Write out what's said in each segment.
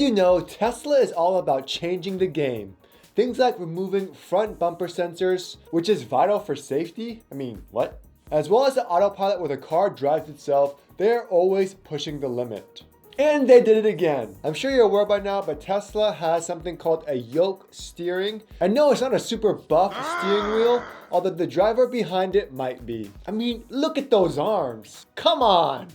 you know, Tesla is all about changing the game. Things like removing front bumper sensors, which is vital for safety. I mean, what? As well as the autopilot where the car drives itself, they're always pushing the limit. And they did it again. I'm sure you're aware by now, but Tesla has something called a yoke steering. And no, it's not a super buff steering wheel, although the driver behind it might be. I mean, look at those arms. Come on.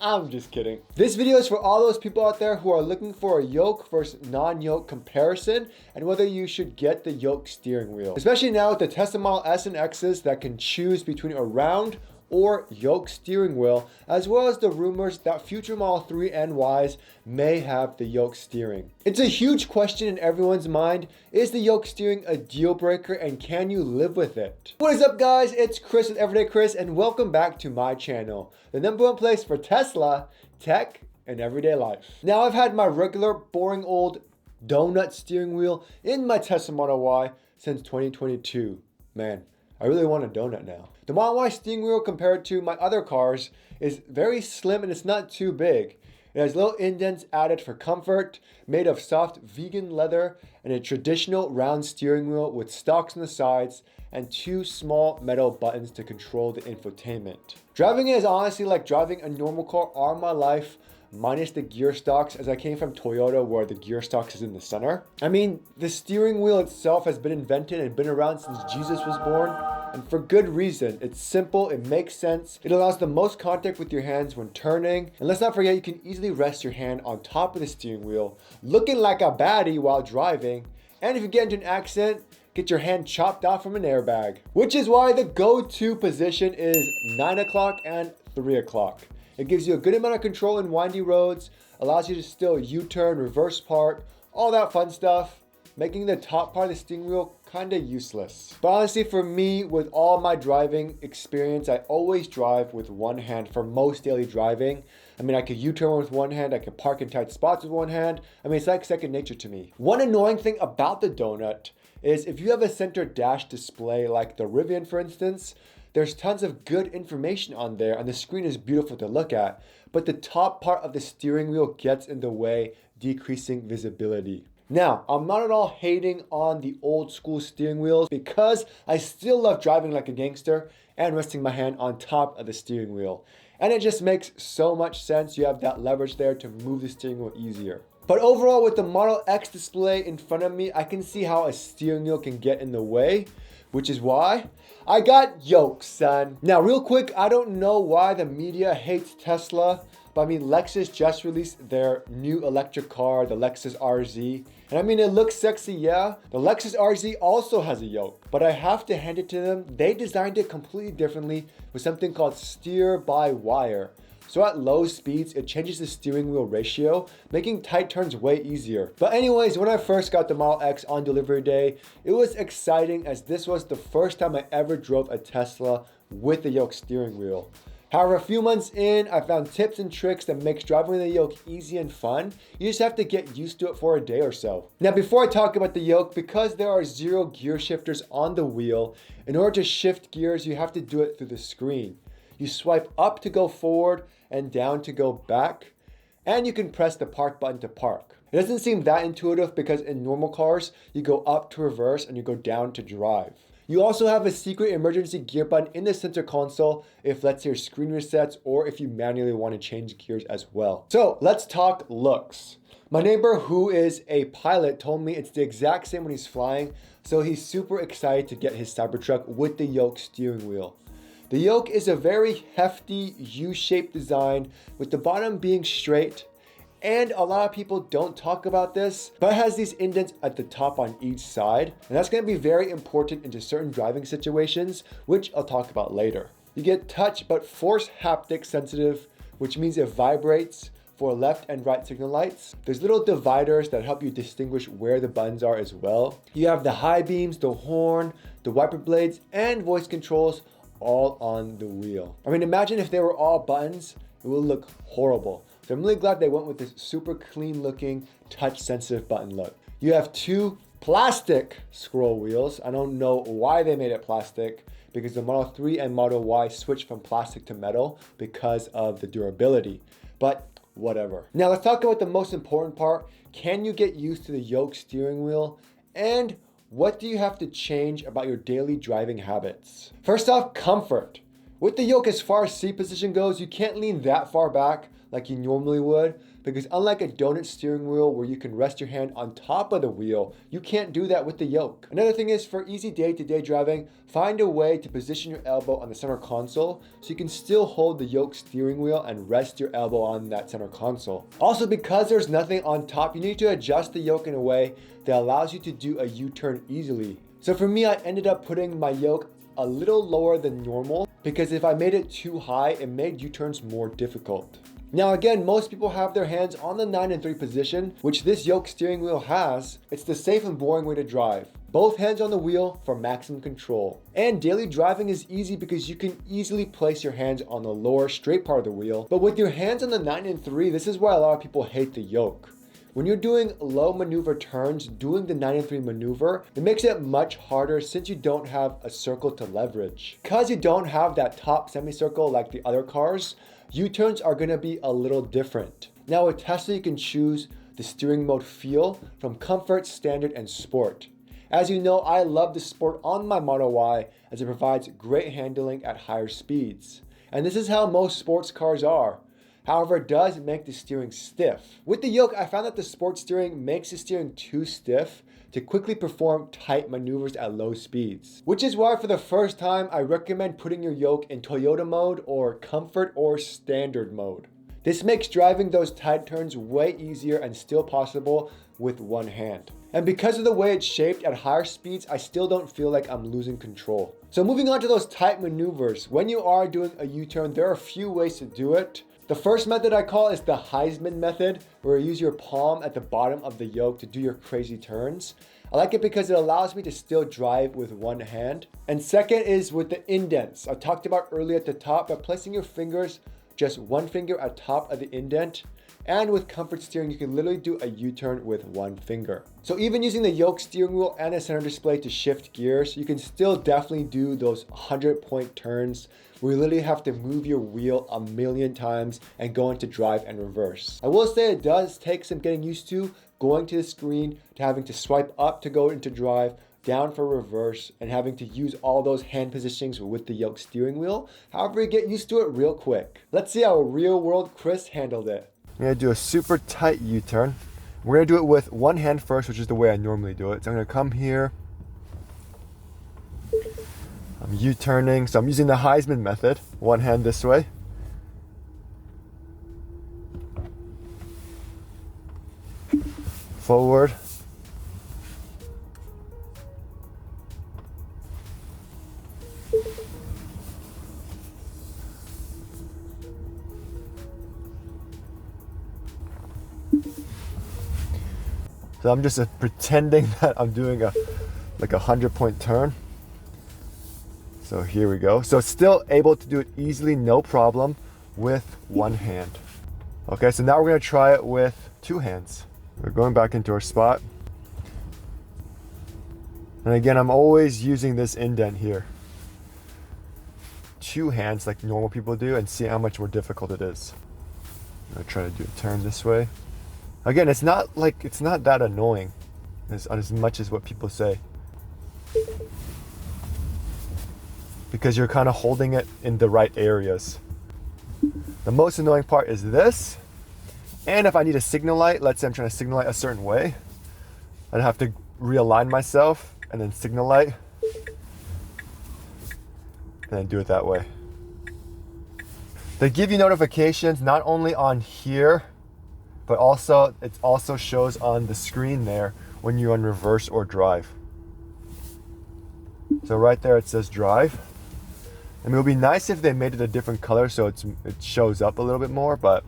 I'm just kidding. This video is for all those people out there who are looking for a yoke versus non-yoke comparison and whether you should get the yoke steering wheel. Especially now with the Tesla Model S and X's that can choose between a round or yoke steering wheel, as well as the rumors that future Model 3 and Ys may have the yoke steering. It's a huge question in everyone's mind. Is the yoke steering a deal breaker and can you live with it? What is up guys? It's Chris with Everydaychris and welcome back to my channel, the #1 place for Tesla, tech, and everyday life. Now I've had my regular boring old donut steering wheel in my Tesla Model Y since 2022. Man, I really want a donut now. The Model Y steering wheel compared to my other cars is very slim and it's not too big. It has little indents added for comfort, made of soft vegan leather, and a traditional round steering wheel with stalks on the sides and 2 small metal buttons to control the infotainment. Driving it is honestly like driving a normal car all my life, minus the gear stalks, as I came from Toyota where the gear stalks is in the center. I mean, the steering wheel itself has been invented and been around since Jesus was born, and for good reason. It's simple, it makes sense, it allows the most contact with your hands when turning, and let's not forget you can easily rest your hand on top of the steering wheel, looking like a baddie while driving, and if you get into an accident, get your hand chopped off from an airbag. Which is why the go-to position is 9 o'clock and 3 o'clock. It gives you a good amount of control in windy roads, allows you to still U-turn, reverse park, all that fun stuff, making the top part of the steering wheel kinda useless. But honestly, for me, with all my driving experience, I always drive with one hand for most daily driving. I mean, I could U-turn with one hand, I could park in tight spots with one hand. I mean, it's like second nature to me. One annoying thing about the donut is if you have a center dash display like the Rivian, for instance, there's tons of good information on there and the screen is beautiful to look at, but the top part of the steering wheel gets in the way, decreasing visibility. Now, I'm not at all hating on the old school steering wheels because I still love driving like a gangster and resting my hand on top of the steering wheel. And it just makes so much sense. You have that leverage there to move the steering wheel easier. But overall, with the Model X display in front of me, I can see how a steering wheel can get in the way, which is why I got yokes, son. Now, real quick, I don't know why the media hates Tesla, but I mean, Lexus just released their new electric car, the Lexus RZ. And I mean, it looks sexy, yeah. The Lexus RZ also has a yoke, but I have to hand it to them. They designed it completely differently with something called steer-by-wire. So at low speeds, it changes the steering wheel ratio, making tight turns way easier. But anyways, when I first got the Model X on delivery day, it was exciting as this was the first time I ever drove a Tesla with a yoke steering wheel. However, a few months in, I found tips and tricks that makes driving the yoke easy and fun. You just have to get used to it for a day or so. Now, before I talk about the yoke, because there are 0 gear shifters on the wheel, in order to shift gears, you have to do it through the screen. You swipe up to go forward and down to go back, and you can press the park button to park. It doesn't seem that intuitive because in normal cars, you go up to reverse and you go down to drive. You also have a secret emergency gear button in the center console if let's say your screen resets or if you manually want to change gears as well. So let's talk looks. My neighbor who is a pilot told me it's the exact same when he's flying, so he's super excited to get his Cybertruck with the yoke steering wheel. The yoke is a very hefty U-shaped design with the bottom being straight, and a lot of people don't talk about this, but it has these indents at the top on each side, and that's going to be very important into certain driving situations, which I'll talk about later. You get touch but force haptic sensitive, which means it vibrates for left and right signal lights. There's little dividers that help you distinguish where the buttons are as well. You have the high beams, the horn, the wiper blades, and voice controls all on the wheel. I mean, imagine if they were all buttons, it would look horrible. So I'm really glad they went with this super clean looking touch sensitive button look. You have 2 plastic scroll wheels. I don't know why they made it plastic because the Model 3 and Model Y switched from plastic to metal because of the durability. But whatever. Now let's talk about the most important part. Can you get used to the yoke steering wheel? And what do you have to change about your daily driving habits? First off, comfort. With the yoke, as far as seat position goes, you can't lean that far back like you normally would, because unlike a donut steering wheel where you can rest your hand on top of the wheel, you can't do that with the yoke. Another thing is, for easy day-to-day driving, find a way to position your elbow on the center console so you can still hold the yoke steering wheel and rest your elbow on that center console. Also, because there's nothing on top, you need to adjust the yoke in a way that allows you to do a U-turn easily. So for me, I ended up putting my yoke a little lower than normal because if I made it too high, it made U-turns more difficult. Now again, most people have their hands on the 9 and 3 position, which this yoke steering wheel has. It's the safe and boring way to drive. Both hands on the wheel for maximum control. And daily driving is easy because you can easily place your hands on the lower straight part of the wheel. But with your hands on the 9 and 3, this is why a lot of people hate the yoke. When you're doing low maneuver turns, doing the 9 and 3 maneuver, it makes it much harder since you don't have a circle to leverage. Because you don't have that top semicircle like the other cars, U-turns are gonna be a little different. Now with Tesla, you can choose the steering mode feel from comfort, standard, and sport. As you know, I love the sport on my Model Y as it provides great handling at higher speeds. And this is how most sports cars are. However, it does make the steering stiff. With the yoke, I found that the sport steering makes the steering too stiff to quickly perform tight maneuvers at low speeds. Which is why for the first time, I recommend putting your yoke in Toyota mode or comfort or standard mode. This makes driving those tight turns way easier and still possible with one hand. And because of the way it's shaped at higher speeds, I still don't feel like I'm losing control. So moving on to those tight maneuvers, when you are doing a U-turn, there are a few ways to do it. The first method I call is the Heisman method, where you use your palm at the bottom of the yoke to do your crazy turns. I like it because it allows me to still drive with one hand. And second is with the indents. I talked about earlier at the top, by placing your fingers, just one finger at top of the indent. And with comfort steering, you can literally do a U-turn with one finger. So even using the yoke steering wheel and a center display to shift gears, you can still definitely do those 100-point turns where you literally have to move your wheel a million times and go into drive and reverse. I will say it does take some getting used to going to the screen, to having to swipe up to go into drive, down for reverse, and having to use all those hand positionings with the yoke steering wheel. However, you get used to it real quick. Let's see how real world Chris handled it. I'm gonna do a super tight U-turn. We're gonna do it with one hand first, which is the way I normally do it. So I'm gonna come here. I'm U-turning, so I'm using the Heisman method. One hand this way. Forward. So I'm just pretending that I'm doing like a 100-point turn. So here we go. So still able to do it easily, no problem, with one hand. Okay, so now we're gonna try it with two hands. We're going back into our spot. And again, I'm always using this indent here. Two hands like normal people do, and see how much more difficult it is. I'm gonna try to do a turn this way. Again, it's not that annoying as much as what people say. Because you're kind of holding it in the right areas. The most annoying part is this. And if I need a signal light, let's say I'm trying to signal light a certain way, I'd have to realign myself and then signal light. And then do it that way. They give you notifications not only on here, but also it also shows on the screen there when you're on reverse or drive. So right there it says drive. I mean, it would be nice if they made it a different color so it shows up a little bit more, but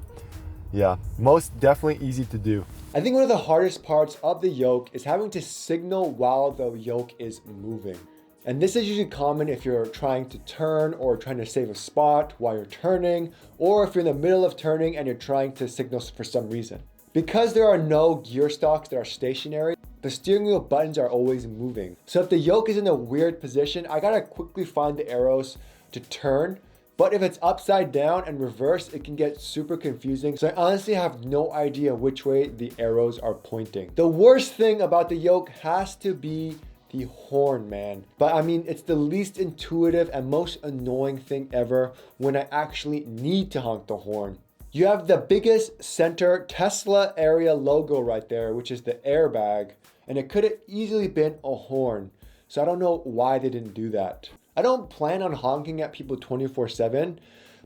yeah, most definitely easy to do. I think one of the hardest parts of the yoke is having to signal while the yoke is moving. And this is usually common if you're trying to turn or trying to save a spot while you're turning, or if you're in the middle of turning and you're trying to signal for some reason. Because there are no gear stalks that are stationary, the steering wheel buttons are always moving. So if the yoke is in a weird position, I gotta quickly find the arrows to turn But if it's upside down and reversed, it can get super confusing. So I honestly have no idea which way the arrows are pointing. The worst thing about the yoke has to be the horn, man. But I mean, it's the least intuitive and most annoying thing ever when I actually need to honk the horn. You have the biggest center Tesla area logo right there, which is the airbag, and it could have easily been a horn. So I don't know why they didn't do that. I don't plan on honking at people 24/7,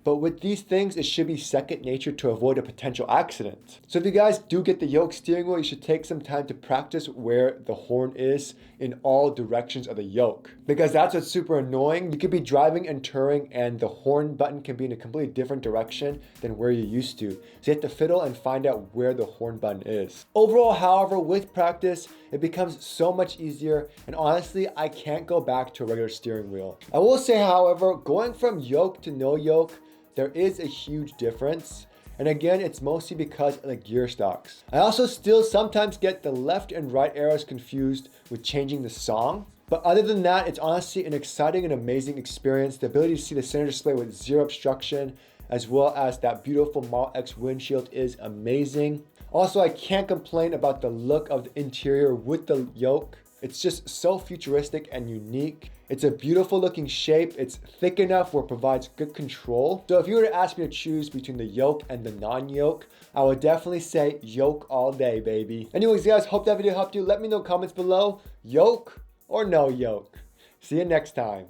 but with these things, it should be second nature to avoid a potential accident. So if you guys do get the yoke steering wheel, you should take some time to practice where the horn is in all directions of the yoke. Because that's what's super annoying. You could be driving and touring and the horn button can be in a completely different direction than where you're used to. So you have to fiddle and find out where the horn button is. Overall, however, with practice, it becomes so much easier, and honestly, I can't go back to a regular steering wheel. I will say, however, going from yoke to no yoke, there is a huge difference. And again, it's mostly because of the gear stocks. I also still sometimes get the left and right arrows confused with changing the song. But other than that, it's honestly an exciting and amazing experience. The ability to see the center display with zero obstruction, as well as that beautiful Model X windshield, is amazing. Also, I can't complain about the look of the interior with the yoke. It's just so futuristic and unique. It's a beautiful looking shape. It's thick enough where it provides good control. So if you were to ask me to choose between the yoke and the non-yoke, I would definitely say yoke all day, baby. Anyways, guys, hope that video helped you. Let me know in the comments below, yoke or no yoke. See you next time.